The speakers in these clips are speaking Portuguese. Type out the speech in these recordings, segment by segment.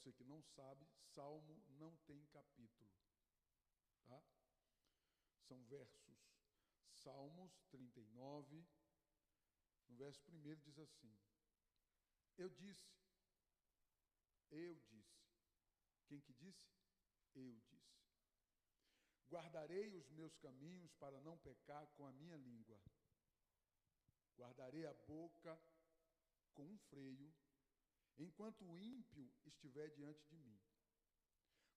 você que não sabe, Salmo não tem capítulo, tá? São versos. Salmos 39, no verso 1 diz assim: eu disse. Quem que disse? Eu disse. Guardarei os meus caminhos para não pecar com a minha língua. Guardarei a boca com um freio, enquanto o ímpio estiver diante de mim.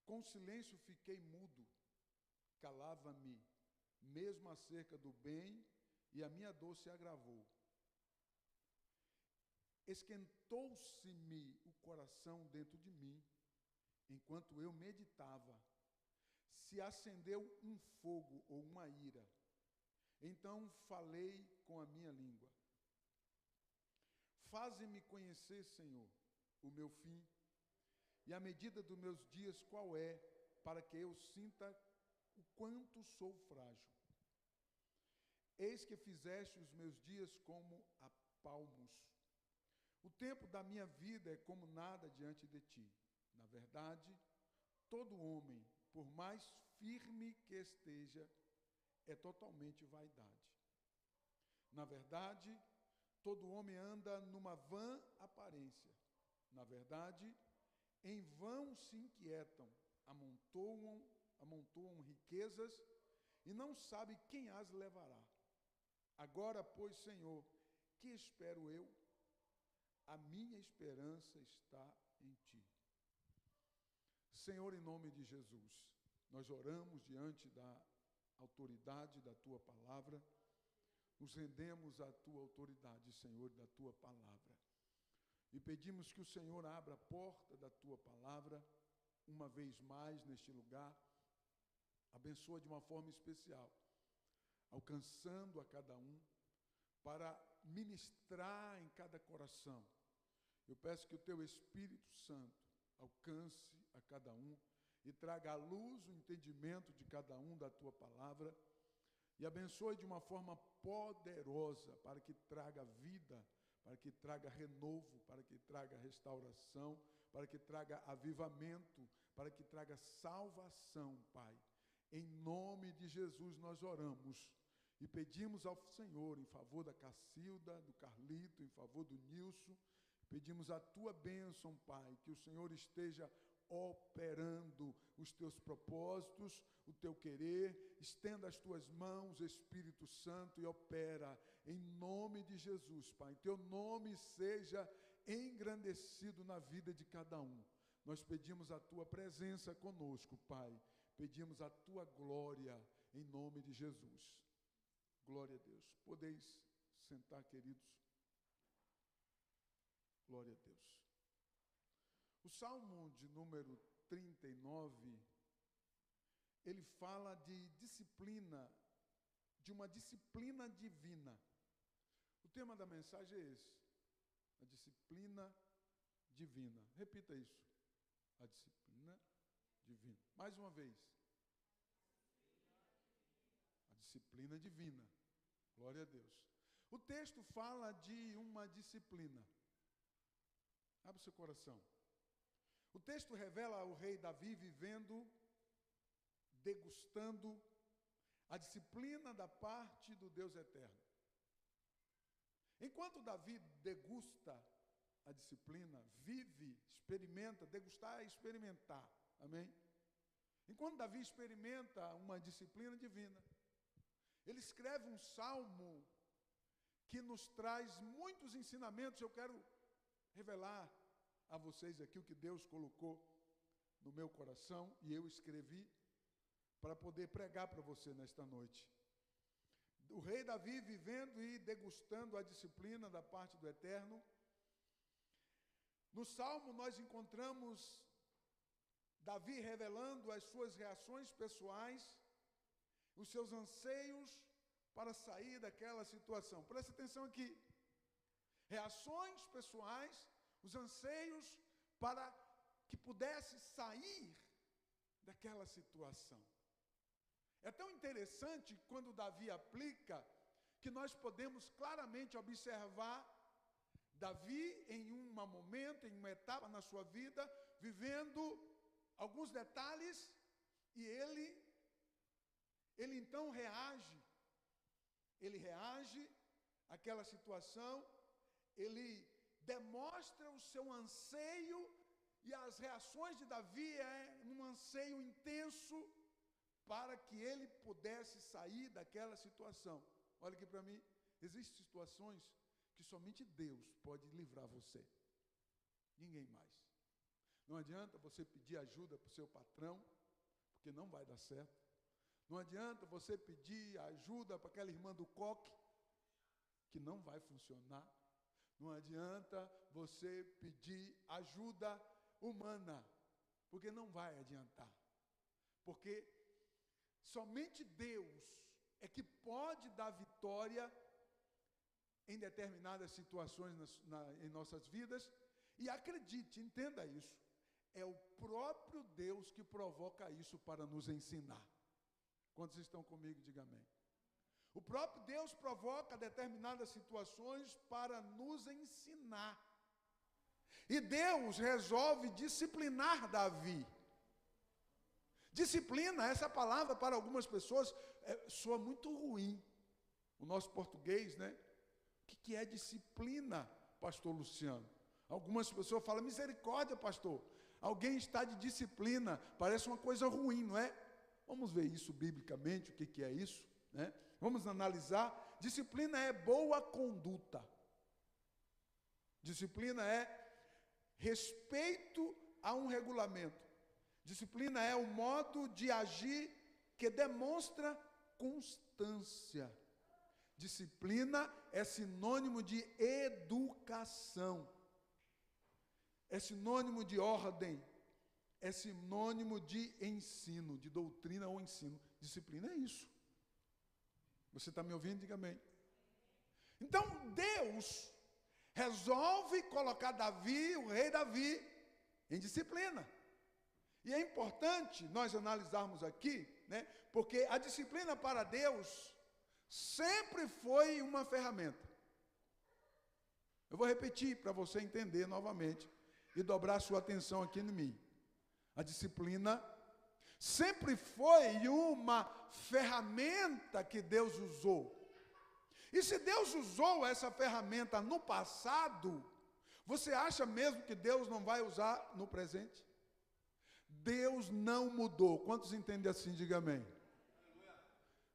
Com silêncio fiquei mudo, calava-me, mesmo acerca do bem, e a minha dor se agravou. Esquentou-se-me o coração dentro de mim, enquanto eu meditava. Se acendeu um fogo ou uma ira. Então falei com a minha língua. Faze-me conhecer, Senhor, o meu fim, e a medida dos meus dias qual é, para que eu sinta o quanto sou frágil. Eis que fizeste os meus dias como a palmos. O tempo da minha vida é como nada diante de ti. Na verdade, todo homem, por mais firme que esteja, é totalmente vaidade. Na verdade, todo homem anda numa vã aparência. Na verdade, em vão se inquietam, amontoam riquezas e não sabe quem as levará. Agora, pois, Senhor, que espero eu? A minha esperança está em ti. Senhor, em nome de Jesus, nós oramos diante da autoridade da tua palavra, nos rendemos à tua autoridade, Senhor, da tua palavra. E pedimos que o Senhor abra a porta da tua palavra, uma vez mais neste lugar, abençoa de uma forma especial, alcançando a cada um, para ministrar em cada coração. Eu peço que o teu Espírito Santo alcance a cada um e traga à luz o entendimento de cada um da tua palavra e abençoe de uma forma poderosa para que traga vida, para que traga renovo, para que traga restauração, para que traga avivamento, para que traga salvação, Pai. Em nome de Jesus nós oramos e pedimos ao Senhor em favor da Cacilda, do Carlito, em favor do Nilson. Pedimos a tua bênção, Pai, que o Senhor esteja operando os teus propósitos, o teu querer, estenda as tuas mãos, Espírito Santo, e opera em nome de Jesus, Pai. Teu nome seja engrandecido na vida de cada um. Nós pedimos a tua presença conosco, Pai. Pedimos a tua glória em nome de Jesus. Glória a Deus. Podeis sentar, queridos. Glória a Deus. O Salmo de número 39, ele fala de disciplina, de uma disciplina divina. O tema da mensagem é esse, a disciplina divina. Repita isso, a disciplina divina. Mais uma vez. A disciplina divina. Glória a Deus. O texto fala de uma disciplina. Abre o seu coração. O texto revela o rei Davi vivendo, degustando a disciplina da parte do Deus eterno. Enquanto Davi degusta a disciplina, vive, experimenta, degustar é experimentar, amém? Enquanto Davi experimenta uma disciplina divina, ele escreve um salmo que nos traz muitos ensinamentos. Eu quero revelar a vocês aqui o que Deus colocou no meu coração e eu escrevi para poder pregar para você nesta noite. O rei Davi vivendo e degustando a disciplina da parte do Eterno. No Salmo nós encontramos Davi revelando as suas reações pessoais, os seus anseios para sair daquela situação. Preste atenção aqui. Reações pessoais, os anseios para que pudesse sair daquela situação. É tão interessante quando Davi aplica, que nós podemos claramente observar Davi em um momento, em uma etapa na sua vida, vivendo alguns detalhes e ele então reage. Ele reage àquela situação, ele demonstra o seu anseio, e as reações de Davi um anseio intenso para que ele pudesse sair daquela situação. Olha aqui para mim, existem situações que somente Deus pode livrar você, ninguém mais. Não adianta você pedir ajuda para o seu patrão, porque não vai dar certo. Não adianta você pedir ajuda para aquela irmã do coque, que não vai funcionar. Não adianta você pedir ajuda humana, porque não vai adiantar. Porque somente Deus é que pode dar vitória em determinadas situações em nossas vidas. E acredite, entenda isso, é o próprio Deus que provoca isso para nos ensinar. Quantos estão comigo, diga amém. O próprio Deus provoca determinadas situações para nos ensinar. E Deus resolve disciplinar Davi. Disciplina, essa palavra para algumas pessoas soa muito ruim. O nosso português, né? O que é disciplina, pastor Luciano? Algumas pessoas falam, misericórdia, pastor. Alguém está de disciplina, parece uma coisa ruim, não é? Vamos ver isso biblicamente, o que é isso, né? Vamos analisar. Disciplina é boa conduta. Disciplina é respeito a um regulamento. Disciplina é o modo de agir que demonstra constância. Disciplina é sinônimo de educação. É sinônimo de ordem. É sinônimo de ensino, de doutrina ou ensino. Disciplina é isso. Você está me ouvindo? Diga amém. Então, Deus resolve colocar Davi, o rei Davi, em disciplina. E é importante nós analisarmos aqui, né, porque a disciplina para Deus sempre foi uma ferramenta. Eu vou repetir para você entender novamente e dobrar sua atenção aqui em mim. A disciplina sempre foi uma ferramenta que Deus usou. E se Deus usou essa ferramenta no passado, você acha mesmo que Deus não vai usar no presente? Deus não mudou. Quantos entendem assim? Diga amém.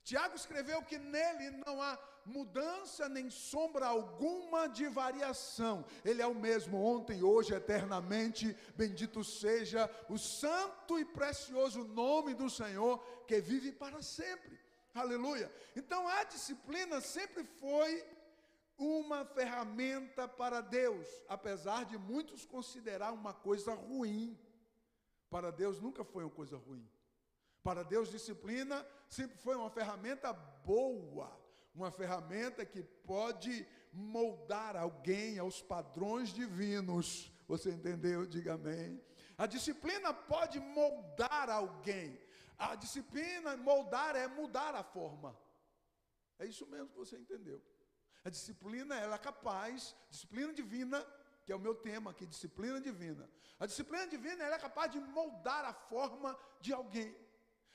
Tiago escreveu que nele não há mudança nem sombra alguma de variação. Ele é o mesmo ontem, hoje, eternamente. Bendito seja o santo e precioso nome do Senhor, que vive para sempre. Aleluia. Então a disciplina sempre foi uma ferramenta para Deus, apesar de muitos considerar uma coisa ruim. Para Deus nunca foi uma coisa ruim. Para Deus, disciplina sempre foi uma ferramenta boa, uma ferramenta que pode moldar alguém aos padrões divinos. Você entendeu? Diga amém. A disciplina pode moldar alguém. A disciplina, moldar, é mudar a forma. É isso mesmo que você entendeu. A disciplina, ela é capaz, disciplina divina, que é o meu tema aqui, disciplina divina. A disciplina divina, ela é capaz de moldar a forma de alguém.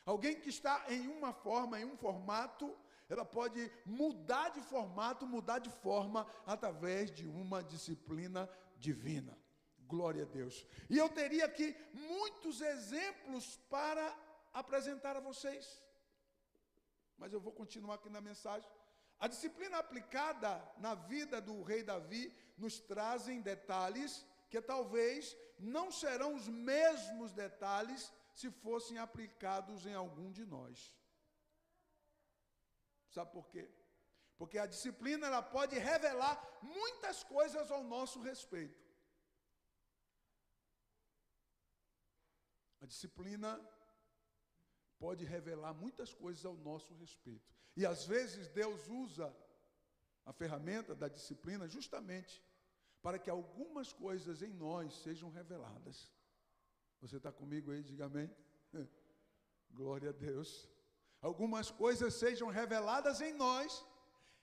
Alguém que está em uma forma, em um formato, ela pode mudar de formato, mudar de forma, através de uma disciplina divina. Glória a Deus. E eu teria aqui muitos exemplos para apresentar a vocês. Mas eu vou continuar aqui na mensagem. A disciplina aplicada na vida do rei Davi nos trazem detalhes que talvez não serão os mesmos detalhes se fossem aplicados em algum de nós. Sabe por quê? Porque a disciplina ela pode revelar muitas coisas ao nosso respeito. A disciplina pode revelar muitas coisas ao nosso respeito. E às vezes Deus usa a ferramenta da disciplina justamente para que algumas coisas em nós sejam reveladas. Você está comigo aí? Diga amém. Glória a Deus. Algumas coisas sejam reveladas em nós.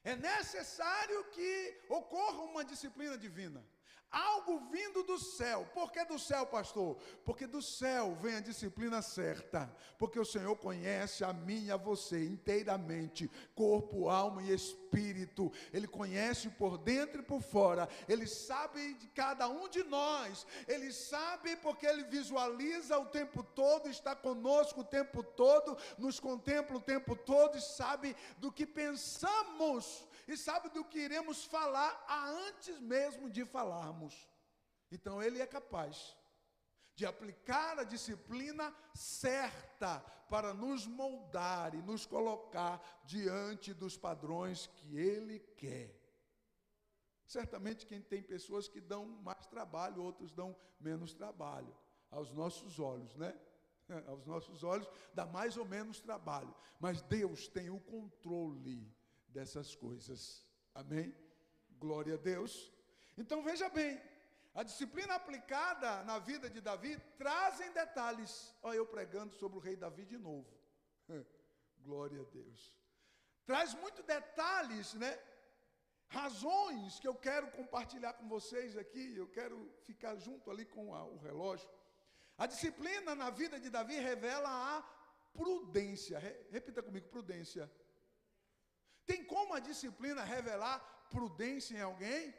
É necessário que ocorra uma disciplina divina. Algo vindo do céu. Por que do céu, pastor? Porque do céu vem a disciplina certa. Porque o Senhor conhece a mim e a você inteiramente, corpo, alma e espírito. Ele conhece por dentro e por fora. Ele sabe de cada um de nós. Ele sabe porque Ele visualiza o tempo todo, está conosco o tempo todo, nos contempla o tempo todo e sabe do que pensamos. E sabe do que iremos falar antes mesmo de falarmos. Então Ele é capaz de aplicar a disciplina certa para nos moldar e nos colocar diante dos padrões que Ele quer. Certamente quem tem pessoas que dão mais trabalho, outros dão menos trabalho, aos nossos olhos, né? Aos nossos olhos dá mais ou menos trabalho, mas Deus tem o controle dessas coisas, amém? Glória a Deus. Então veja bem, a disciplina aplicada na vida de Davi trazem detalhes. Olha eu pregando sobre o rei Davi de novo. Glória a Deus. Traz muitos detalhes, né? Razões que eu quero compartilhar com vocês aqui. Eu quero ficar junto ali com o relógio. A disciplina na vida de Davi revela a prudência. Repita comigo, prudência. Tem como a disciplina revelar prudência em alguém?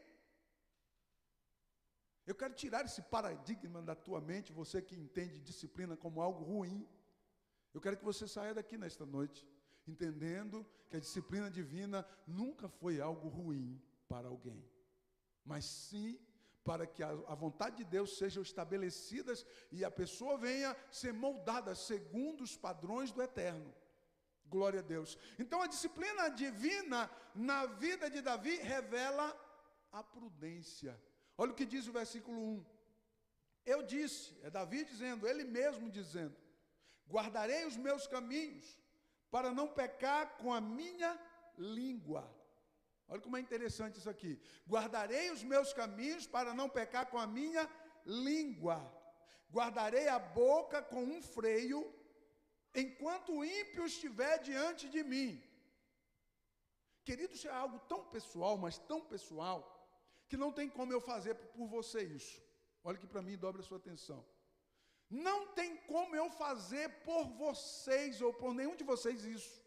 Eu quero tirar esse paradigma da tua mente, você que entende disciplina como algo ruim. Eu quero que você saia daqui nesta noite, entendendo que a disciplina divina nunca foi algo ruim para alguém, mas sim para que a vontade de Deus seja estabelecida e a pessoa venha ser moldada segundo os padrões do eterno. Glória a Deus. Então a disciplina divina na vida de Davi revela a prudência. Olha o que diz o versículo 1. Eu disse, é Davi dizendo, ele mesmo dizendo, guardarei os meus caminhos para não pecar com a minha língua. Olha como é interessante isso aqui. Guardarei os meus caminhos para não pecar com a minha língua. Guardarei a boca com um freio enquanto o ímpio estiver diante de mim. Queridos, isso é algo tão pessoal, mas tão pessoal, que não tem como eu fazer por você isso. Olha aqui para mim, dobre a sua atenção. Não tem como eu fazer por vocês, ou por nenhum de vocês isso.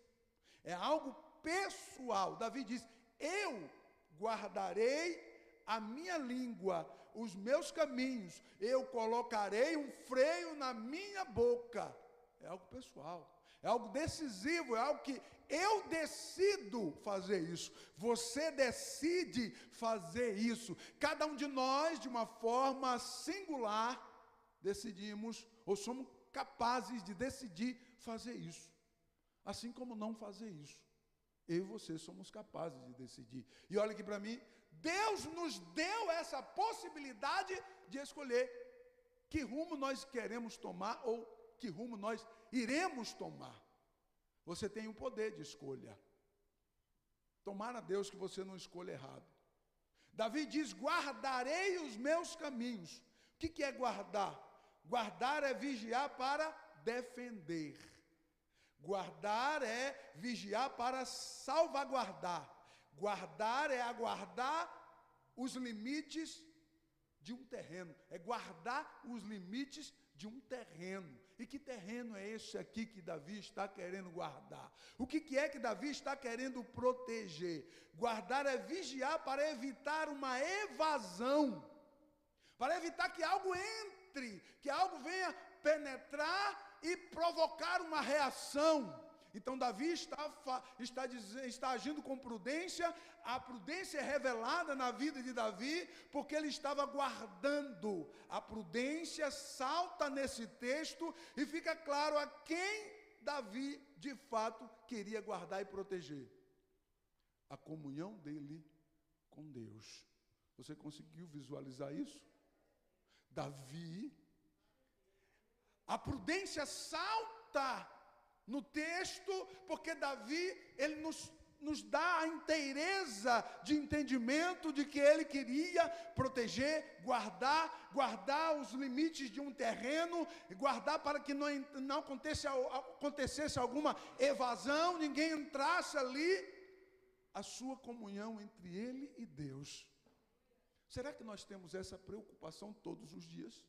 É algo pessoal. Davi diz, eu guardarei a minha língua, os meus caminhos, eu colocarei um freio na minha boca. É algo pessoal, é algo decisivo, é algo que eu decido fazer isso. Você decide fazer isso. Cada um de nós, de uma forma singular, decidimos, ou somos capazes de decidir fazer isso. Assim como não fazer isso. Eu e você somos capazes de decidir. E olha aqui para mim, Deus nos deu essa possibilidade de escolher que rumo nós queremos tomar ou que rumo nós iremos tomar. Você tem o poder de escolha. Tomara a Deus que você não escolha errado. Davi diz, guardarei os meus caminhos. O que é guardar? Guardar é vigiar para defender. Guardar é vigiar para salvaguardar. Guardar é aguardar os limites de um terreno. É guardar os limites de um terreno. E que terreno é esse aqui que Davi está querendo guardar? O que é que Davi está querendo proteger? Guardar é vigiar para evitar uma evasão, para evitar que algo entre, que algo venha penetrar e provocar uma reação. Então Davi está agindo com prudência. A prudência é revelada na vida de Davi, porque ele estava guardando. A prudência salta nesse texto e fica claro a quem Davi de fato queria guardar e proteger. A comunhão dele com Deus. Você conseguiu visualizar isso? Davi, a prudência salta no texto, porque Davi, ele nos dá a inteireza de entendimento de que ele queria proteger, guardar os limites de um terreno, guardar para que não acontecesse alguma evasão, ninguém entrasse ali. A sua comunhão entre ele e Deus. Será que nós temos essa preocupação todos os dias?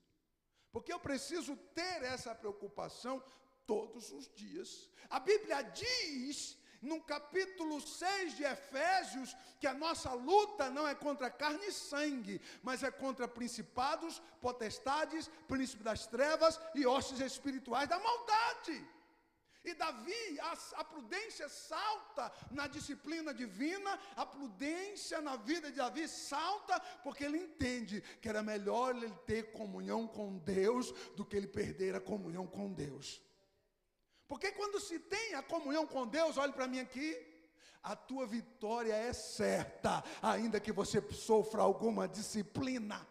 Porque eu preciso ter essa preocupação todos os dias. A Bíblia diz, no capítulo 6 de Efésios, que a nossa luta não é contra carne e sangue, mas é contra principados, potestades, príncipes das trevas e hostes espirituais da maldade. E Davi, a prudência salta na disciplina divina, a prudência na vida de Davi salta, porque ele entende que era melhor ele ter comunhão com Deus do que ele perder a comunhão com Deus. Porque quando se tem a comunhão com Deus, olhe para mim aqui, a tua vitória é certa, ainda que você sofra alguma disciplina.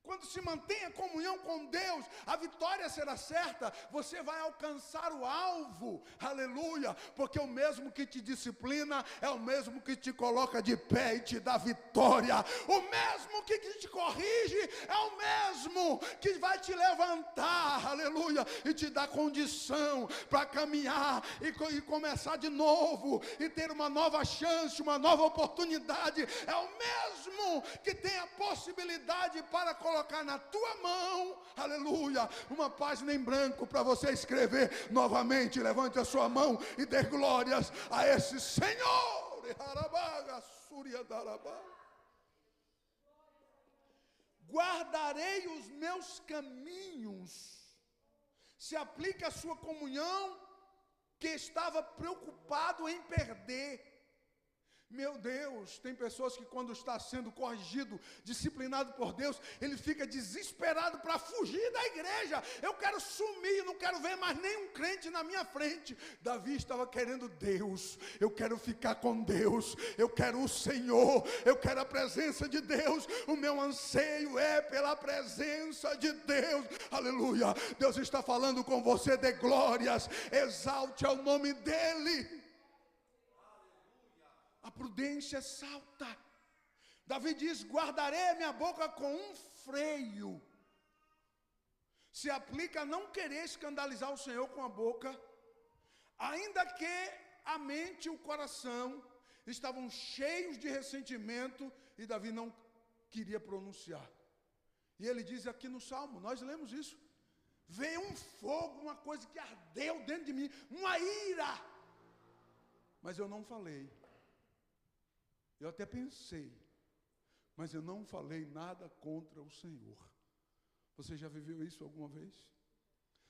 Quando se mantém a comunhão com Deus, a vitória será certa, você vai alcançar o alvo, aleluia, porque o mesmo que te disciplina, é o mesmo que te coloca de pé e te dá vitória, o mesmo que te corrige, é o mesmo que vai te levantar, aleluia, e te dar condição para caminhar e começar de novo, e ter uma nova chance, uma nova oportunidade, é o mesmo que tem a possibilidade para colocar na tua mão, aleluia, uma página em branco para você escrever novamente. Levante a sua mão e dê glórias a esse Senhor. Guardarei os meus caminhos. Se aplica a sua comunhão que estava preocupado em perder. Meu Deus, tem pessoas que quando está sendo corrigido, disciplinado por Deus, ele fica desesperado para fugir da igreja. Eu quero sumir, não quero ver mais nenhum crente na minha frente. Davi estava querendo Deus, eu quero ficar com Deus, eu quero o Senhor, eu quero a presença de Deus, o meu anseio é pela presença de Deus, aleluia. Deus está falando com você, dê glórias, exalte ao nome dEle. A prudência salta. Davi diz, guardarei a minha boca com um freio. Se aplica a não querer escandalizar o Senhor com a boca, ainda que a mente e o coração estavam cheios de ressentimento, e Davi não queria pronunciar. E ele diz aqui no Salmo, nós lemos isso, veio um fogo, uma coisa que ardeu dentro de mim, uma ira, mas eu não falei. Eu até pensei, mas eu não falei nada contra o Senhor. Você já viveu isso alguma vez?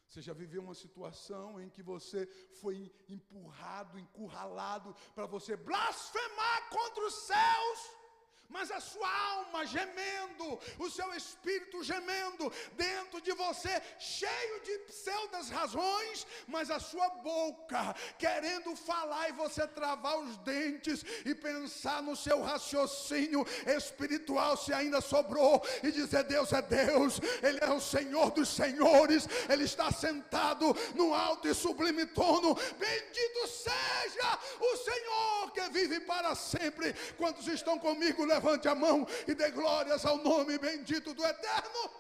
Você já viveu uma situação em que você foi empurrado, encurralado, para você blasfemar contra os céus? Mas a sua alma gemendo, o seu espírito gemendo dentro de você, cheio de pseudas razões, mas a sua boca querendo falar e você travar os dentes e pensar no seu raciocínio espiritual, se ainda sobrou, e dizer Deus é Deus, Ele é o Senhor dos senhores, Ele está sentado no alto e sublime trono, bendito seja o Senhor que vive para sempre. Quantos estão comigo? Levante a mão e dê glórias ao nome bendito do Eterno.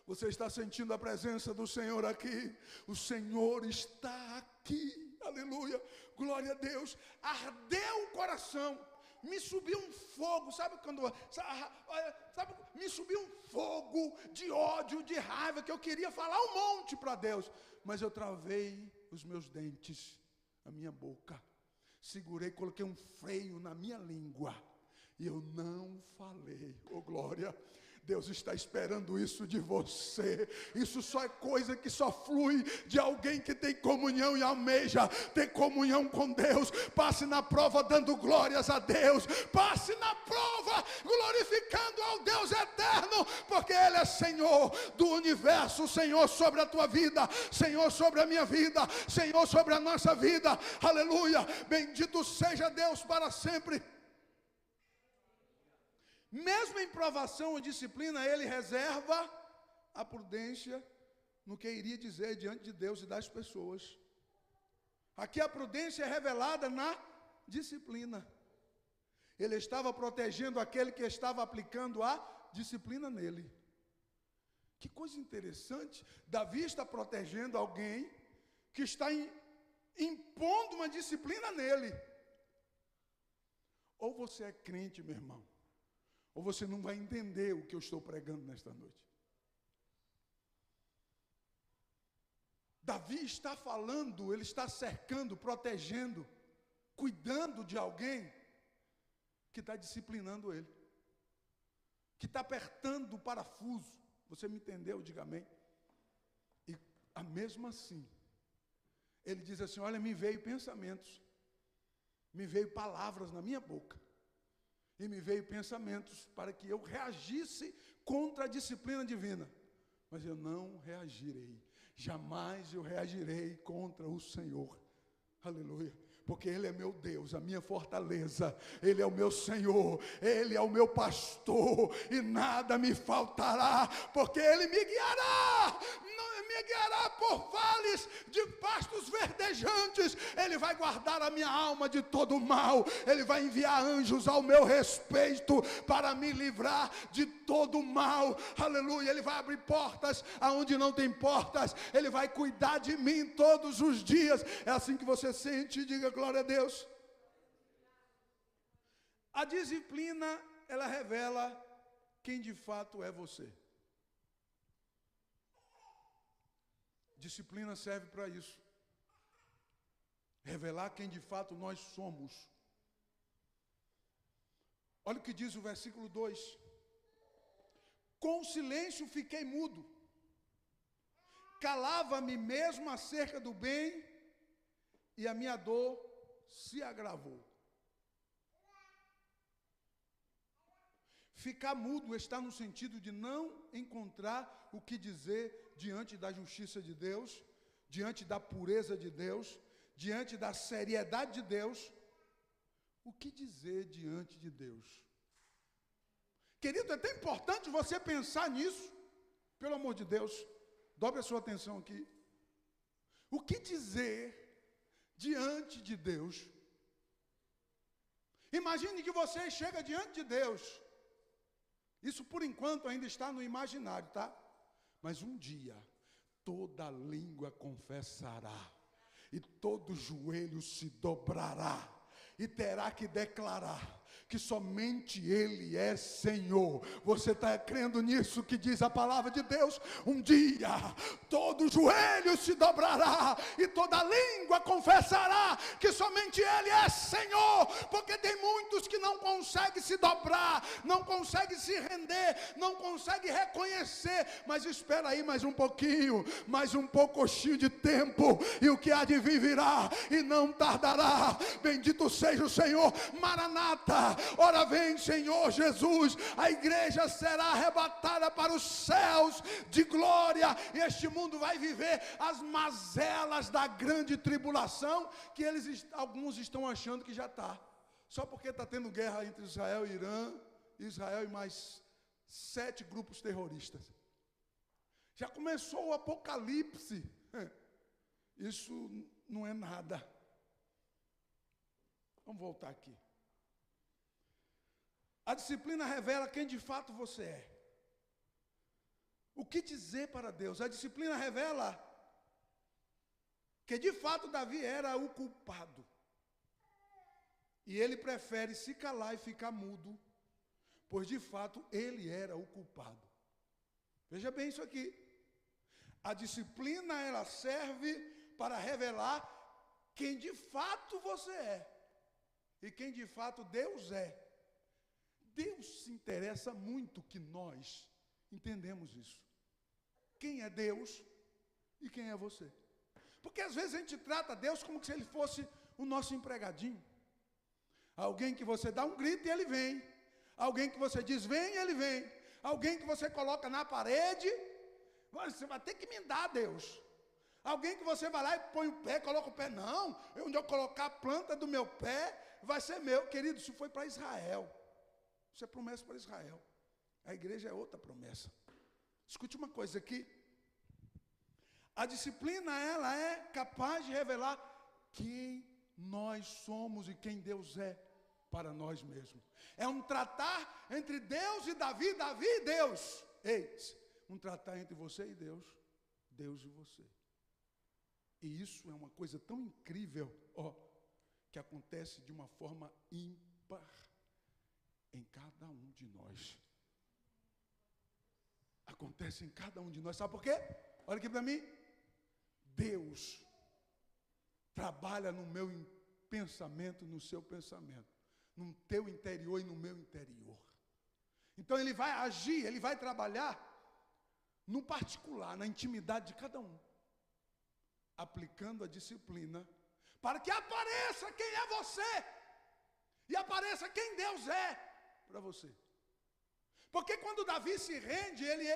Você está sentindo a presença do Senhor aqui? O Senhor está aqui, aleluia, glória a Deus. Ardeu o coração, me subiu um fogo, sabe, me subiu um fogo de ódio, de raiva, que eu queria falar um monte para Deus, mas eu travei os meus dentes, a minha boca, segurei, coloquei um freio na minha língua, e eu não falei. Oh glória, Deus está esperando isso de você. Isso só é coisa que só flui de alguém que tem comunhão e almeja ter comunhão com Deus. Passe na prova dando glórias a Deus, passe na prova glorificando ao Deus eterno, porque Ele é Senhor do universo, Senhor sobre a tua vida, Senhor sobre a minha vida, Senhor sobre a nossa vida, aleluia, bendito seja Deus para sempre. Mesmo em provação ou disciplina, ele reserva a prudência no que iria dizer diante de Deus e das pessoas. Aqui a prudência é revelada na disciplina. Ele estava protegendo aquele que estava aplicando a disciplina nele. Que coisa interessante, Davi está protegendo alguém que está impondo uma disciplina nele. Ou você é crente, meu irmão, ou você não vai entender o que eu estou pregando nesta noite. Davi está falando, ele está cercando, protegendo, cuidando de alguém que está disciplinando ele, que está apertando o parafuso. Você me entendeu? Diga amém. E mesmo assim, ele diz assim: olha, me veio pensamentos, me veio palavras na minha boca, e me veio pensamentos para que eu reagisse contra a disciplina divina, mas eu não reagirei, jamais eu reagirei contra o Senhor. Aleluia. Porque Ele é meu Deus, a minha fortaleza, Ele é o meu Senhor, Ele é o meu pastor, e nada me faltará, porque Ele me guiará por vales de pastos verdejantes. Ele vai guardar a minha alma de todo mal, Ele vai enviar anjos ao meu respeito, para me livrar de todo mal. Aleluia. Ele vai abrir portas aonde não tem portas, Ele vai cuidar de mim todos os dias. É assim que você sente? Diga glória a Deus. A disciplina, ela revela quem de fato é você. Disciplina serve para isso. Revelar quem de fato nós somos. Olha o que diz o versículo 2. Com silêncio fiquei mudo. Calava-me mesmo acerca do bem, e a minha dor se agravou. Ficar mudo está no sentido de não encontrar o que dizer diante da justiça de Deus, diante da pureza de Deus, diante da seriedade de Deus. O que dizer diante de Deus? Querido, é tão importante você pensar nisso, pelo amor de Deus. Dobre a sua atenção aqui. O que dizer diante de Deus? Imagine que você chega diante de Deus. Isso por enquanto ainda está no imaginário, tá? Mas um dia toda língua confessará, e todo joelho se dobrará, e terá que declarar que somente Ele é Senhor. Você está crendo nisso que diz a palavra de Deus? Um dia todo joelho se dobrará e toda língua confessará que somente Ele é Senhor. Porque tem muitos que não conseguem se dobrar, não conseguem se render, não conseguem reconhecer. Mas espera aí mais um pouquinho, mais um pouquinho de tempo, e o que há de vir virá, e não tardará. Bendito seja o Senhor. Maranata, ora vem Senhor Jesus. A igreja será arrebatada para os céus de glória, e este mundo vai viver as mazelas da grande tribulação, que alguns estão achando que já está, só porque está tendo guerra entre Israel e Irã, Israel e mais 7 grupos terroristas. Já começou o apocalipse. Isso não é nada. Vamos voltar aqui. A disciplina revela quem de fato você é. O que dizer para Deus? A disciplina revela que de fato Davi era o culpado. E ele prefere se calar e ficar mudo, pois de fato ele era o culpado. Veja bem isso aqui. A disciplina, ela serve para revelar quem de fato você é e quem de fato Deus é. Deus se interessa muito que nós entendemos isso. Quem é Deus e quem é você? Porque às vezes a gente trata Deus como se Ele fosse o nosso empregadinho. Alguém que você dá um grito e Ele vem. Alguém que você diz vem, Ele vem. Alguém que você coloca na parede, você vai ter que me dar, Deus. Alguém que você vai lá e põe o pé, coloca o pé. Não, onde eu colocar a planta do meu pé, vai ser meu. Querido, isso foi para Israel. Isso é promessa para Israel. A igreja é outra promessa. Escute uma coisa aqui. A disciplina, ela é capaz de revelar quem nós somos e quem Deus é para nós mesmos. É um tratar entre Deus e Davi, Davi e Deus. Eis, um tratar entre você e Deus, Deus e você. E isso é uma coisa tão incrível, que acontece de uma forma ímpar. em cada um de nós. Acontece em cada um de nós. Sabe por quê? Olha aqui para mim. Deus trabalha no meu pensamento, no seu pensamento, no teu interior e no meu interior. Então Ele vai agir, Ele vai trabalhar no particular, na intimidade de cada um, aplicando a disciplina, para que apareça quem é você, e apareça quem Deus é para você. Porque quando Davi se rende, ele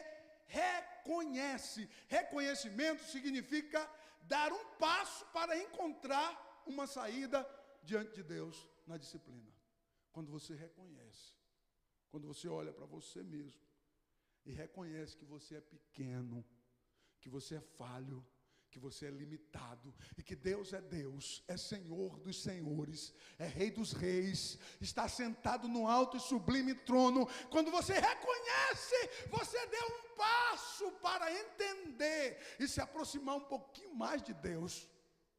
reconhece. Reconhecimento significa dar um passo para encontrar uma saída diante de Deus na disciplina. Quando você reconhece, quando você olha para você mesmo e reconhece que você é pequeno, que você é falho, que você é limitado, e que Deus, é Senhor dos senhores, é Rei dos reis, está sentado no alto e sublime trono. Quando você reconhece, você deu um passo para entender e se aproximar um pouquinho mais de Deus.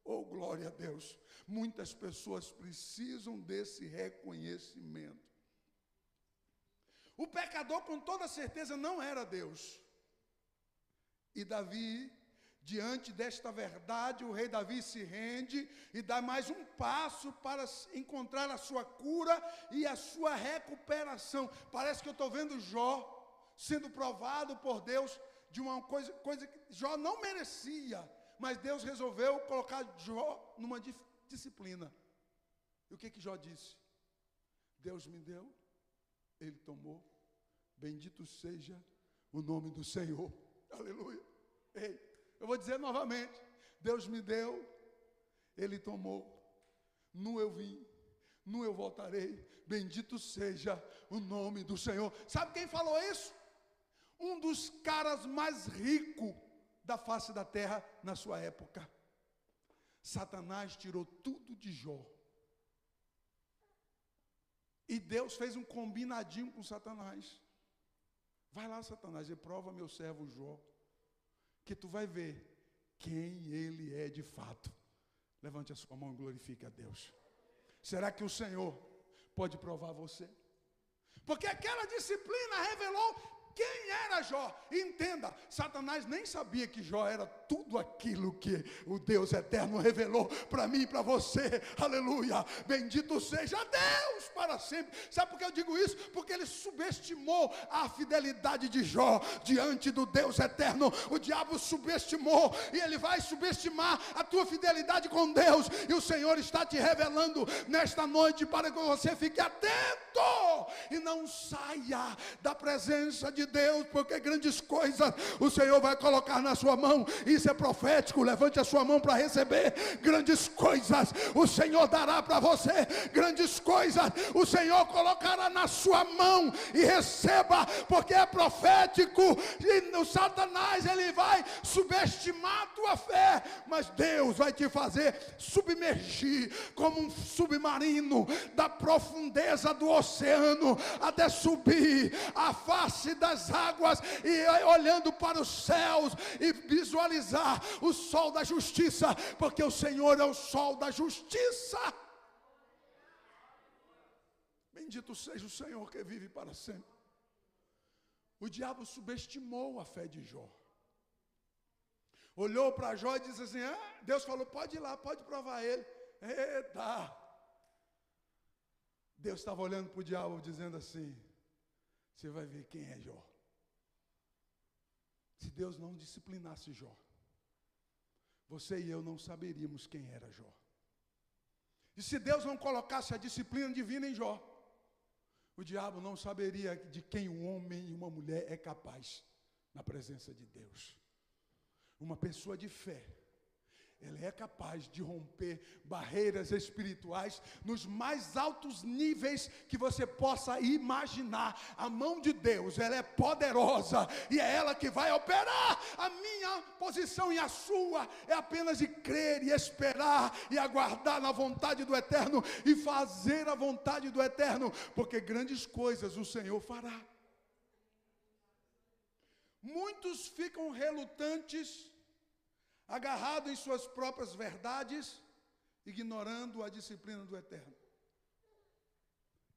Oh, glória a Deus! Muitas pessoas precisam desse reconhecimento. O pecador, com toda certeza, não era Deus. E Davi, diante desta verdade, o rei Davi se rende e dá mais um passo para encontrar a sua cura e a sua recuperação. Parece que eu estou vendo Jó sendo provado por Deus de uma coisa que Jó não merecia, mas Deus resolveu colocar Jó numa disciplina. E o que Jó disse? Deus me deu, Ele tomou, bendito seja o nome do Senhor. Aleluia. Ei, eu vou dizer novamente, Deus me deu, Ele tomou, nu eu vim, nu eu voltarei, bendito seja o nome do Senhor. Sabe quem falou isso? Um dos caras mais ricos da face da terra na sua época. Satanás tirou tudo de Jó. E Deus fez um combinadinho com Satanás. Vai lá, Satanás, e prova meu servo Jó, que tu vai ver quem ele é de fato. Levante a sua mão e glorifique a Deus. Será que o Senhor pode provar você? Porque aquela disciplina revelou quem era Jó. Entenda, Satanás nem sabia que Jó era tudo aquilo que o Deus eterno revelou para mim e para você. Aleluia, bendito seja Deus para sempre. Sabe por que eu digo isso? Porque ele subestimou a fidelidade de Jó diante do Deus eterno. O diabo subestimou, e ele vai subestimar a tua fidelidade com Deus. E o Senhor está te revelando nesta noite para que você fique atento e não saia da presença de Deus, porque grandes coisas o Senhor vai colocar na sua mão. Isso é profético. Levante a sua mão para receber. Grandes coisas o Senhor dará para você. Grandes coisas o Senhor colocará na sua mão, e receba, porque é profético. E o Satanás, ele vai subestimar a tua fé, mas Deus vai te fazer submergir como um submarino da profundeza do oceano até subir a face das águas, e olhando para os céus e visualizar o sol da justiça, porque o Senhor é o sol da justiça. Bendito seja o Senhor que vive para sempre. O diabo subestimou a fé de Jó. Olhou para Jó e disse assim: Deus falou, pode ir lá, pode provar ele. Eita! Deus estava olhando para o diabo dizendo assim: você vai ver quem é Jó. Se Deus não disciplinasse Jó, você e eu não saberíamos quem era Jó. E se Deus não colocasse a disciplina divina em Jó, o diabo não saberia de quem um homem e uma mulher é capaz na presença de Deus. Uma pessoa de fé, ela é capaz de romper barreiras espirituais nos mais altos níveis que você possa imaginar. A mão de Deus, ela é poderosa, e é ela que vai operar. A minha posição e a sua é apenas de crer e esperar e aguardar na vontade do Eterno e fazer a vontade do Eterno, porque grandes coisas o Senhor fará. Muitos ficam relutantes, agarrado em suas próprias verdades, ignorando a disciplina do Eterno.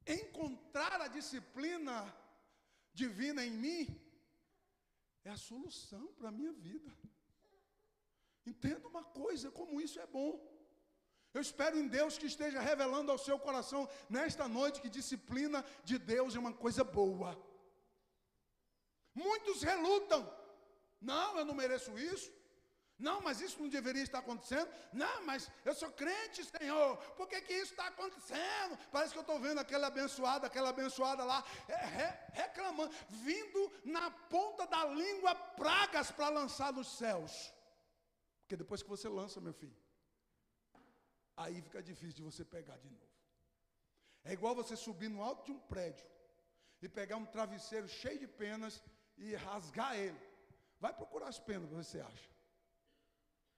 encontrar a disciplina divina em mim é a solução para a minha vida. Entenda uma coisa, como isso é bom. Eu espero em Deus que esteja revelando ao seu coração nesta noite que disciplina de Deus é uma coisa boa. Muitos relutam. Não, eu não mereço isso. Não, mas isso não deveria estar acontecendo. Não, mas eu sou crente, Senhor. Por que isso está acontecendo? Parece que eu estou vendo aquela abençoada lá, reclamando, vindo na ponta da língua pragas para lançar nos céus. Porque depois que você lança, meu filho, aí fica difícil de você pegar de novo. É igual você subir no alto de um prédio e pegar um travesseiro cheio de penas e rasgar ele. Vai procurar as penas para ver se você acha.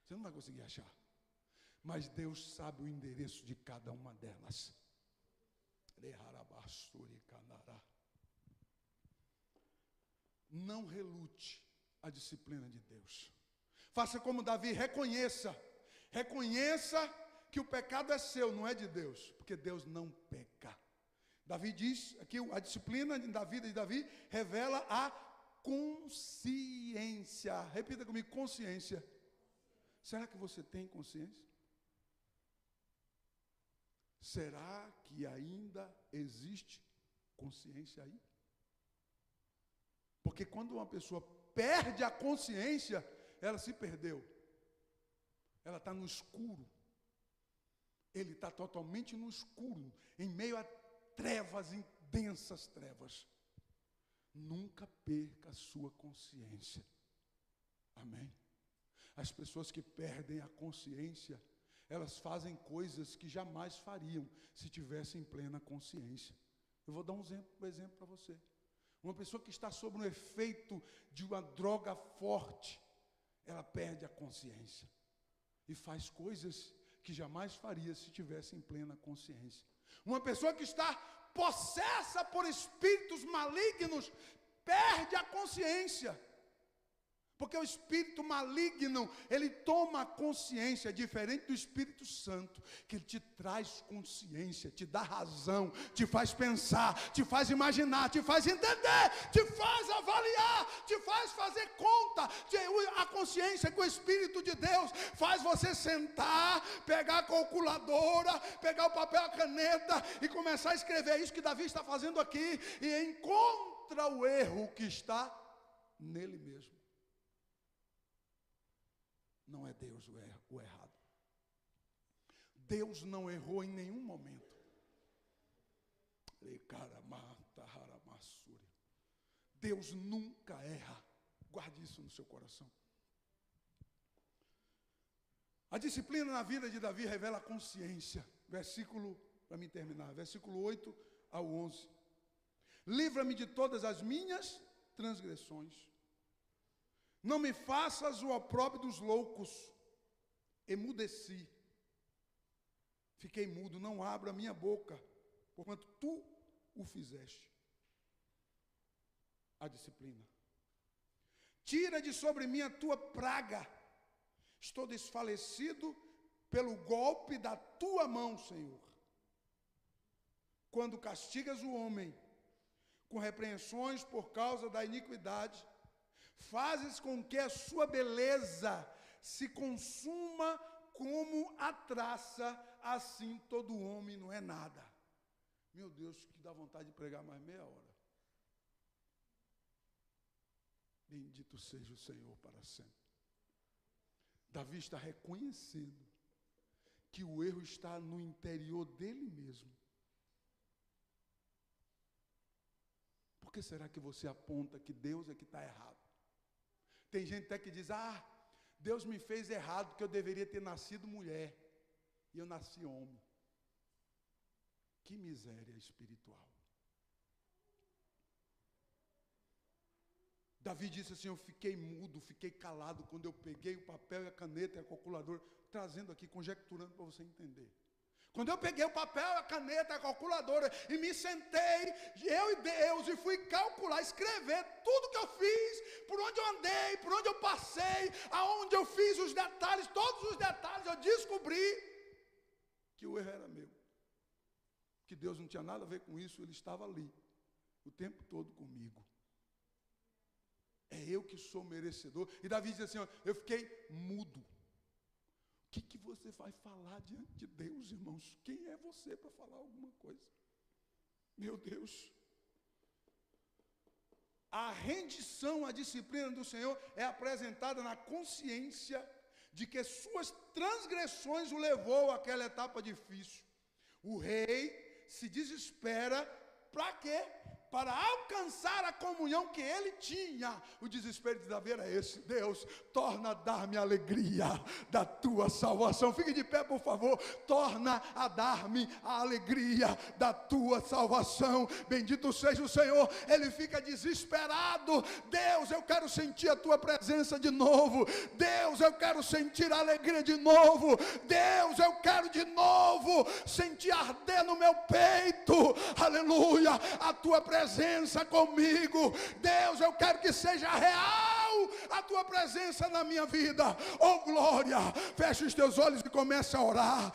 Você não vai conseguir achar. Mas Deus sabe o endereço de cada uma delas. Não relute a disciplina de Deus. Faça como Davi, reconheça que o pecado é seu, não é de Deus, porque Deus não peca. Davi diz, aqui a disciplina da vida de Davi revela a consciência. Repita comigo, consciência. Será que você tem consciência? Será que ainda existe consciência aí? Porque quando uma pessoa perde a consciência, ela se perdeu. Ela está no escuro. Ele está totalmente no escuro, em meio a trevas, densas trevas. Nunca perca a sua consciência. Amém? As pessoas que perdem a consciência, elas fazem coisas que jamais fariam se tivessem plena consciência. Eu vou dar um exemplo para você. Uma pessoa que está sob o efeito de uma droga forte, ela perde a consciência e faz coisas que jamais faria se tivesse em plena consciência. Uma pessoa que está possessa por espíritos malignos perde a consciência. Porque o espírito maligno, ele toma consciência, diferente do Espírito Santo, que ele te traz consciência, te dá razão, te faz pensar, te faz imaginar, te faz entender, te faz avaliar, te faz fazer conta. A consciência que o Espírito de Deus faz você sentar, pegar a calculadora, pegar o papel, a caneta e começar a escrever. É isso que Davi está fazendo aqui, e encontra o erro que está nele mesmo. Não é Deus o errado. Deus não errou em nenhum momento. Deus nunca erra. Guarde isso no seu coração. A disciplina na vida de Davi revela a consciência. Versículo, para mim terminar, versículo 8 ao 11. Livra-me de todas as minhas transgressões. Não me faças o opróbrio dos loucos. Emudeci. Fiquei mudo, não abro a minha boca, porquanto tu o fizeste. A disciplina. Tira de sobre mim a tua praga. Estou desfalecido pelo golpe da tua mão, Senhor. Quando castigas o homem com repreensões por causa da iniquidade, fazes com que a sua beleza se consuma como a traça, assim todo homem não é nada. Meu Deus, que dá vontade de pregar mais meia hora. Bendito seja o Senhor para sempre. Davi está reconhecendo que o erro está no interior dele mesmo. Por que será que você aponta que Deus é que está errado? Tem gente até que diz, Deus me fez errado porque eu deveria ter nascido mulher e eu nasci homem. Que miséria espiritual. Davi disse assim, eu fiquei mudo, fiquei calado quando eu peguei o papel e a caneta e a calculadora, trazendo aqui, conjecturando para você entender. Quando eu peguei o papel, a caneta, a calculadora e me sentei, eu e Deus, e fui calcular, escrever tudo que eu fiz, por onde eu andei, por onde eu passei, aonde eu fiz os detalhes, todos os detalhes, eu descobri que o erro era meu. que Deus não tinha nada a ver com isso, ele estava ali, o tempo todo comigo. É eu que sou merecedor. E Davi diz assim, ó, eu fiquei mudo. O que você vai falar diante de Deus, irmãos? Quem é você para falar alguma coisa? Meu Deus. A rendição à disciplina do Senhor é apresentada na consciência de que suas transgressões o levou àquela etapa difícil. O rei se desespera, para quê? Para alcançar a comunhão que ele tinha. O desespero de Davi era esse: Deus, torna a dar-me a alegria da tua salvação. Fique de pé, por favor. Torna a dar-me a alegria da tua salvação. Bendito seja o Senhor. Ele fica desesperado. Deus, eu quero sentir a tua presença de novo. Deus, eu quero sentir a alegria de novo. Deus, eu quero de novo sentir arder no meu peito. Aleluia. A tua presença comigo. Deus, eu quero que seja real a tua presença na minha vida. Oh glória, fecha os teus olhos e começa a orar,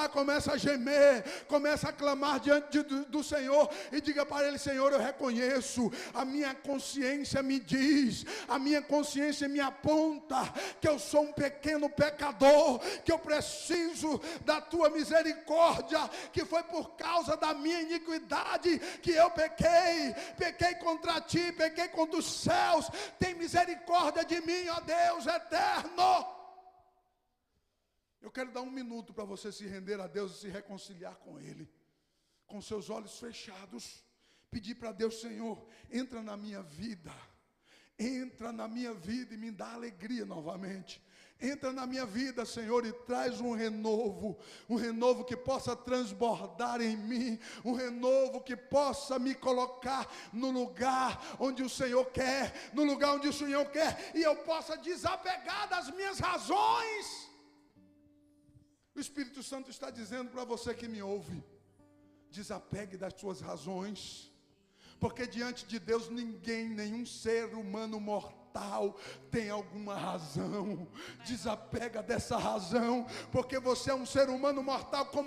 começa a gemer, começa a clamar diante do Senhor e diga para ele: Senhor, eu reconheço, a minha consciência me diz, a minha consciência me aponta que eu sou um pequeno pecador, que eu preciso da tua misericórdia, que foi por causa da minha iniquidade que eu pequei contra ti, pequei contra os céus. Tem misericórdia de mim, ó Deus eterno. Eu quero dar um minuto para você se render a Deus e se reconciliar com Ele, com seus olhos fechados, pedir para Deus: Senhor, entra na minha vida e me dá alegria novamente. Entra na minha vida, Senhor, e traz um renovo que possa transbordar em mim, um renovo que possa me colocar no lugar onde o Senhor quer, e eu possa desapegar das minhas razões. O Espírito Santo está dizendo para você que me ouve: desapegue das suas razões, porque diante de Deus nenhum ser humano mortal tem alguma razão. Desapega dessa razão, porque você é um ser humano mortal como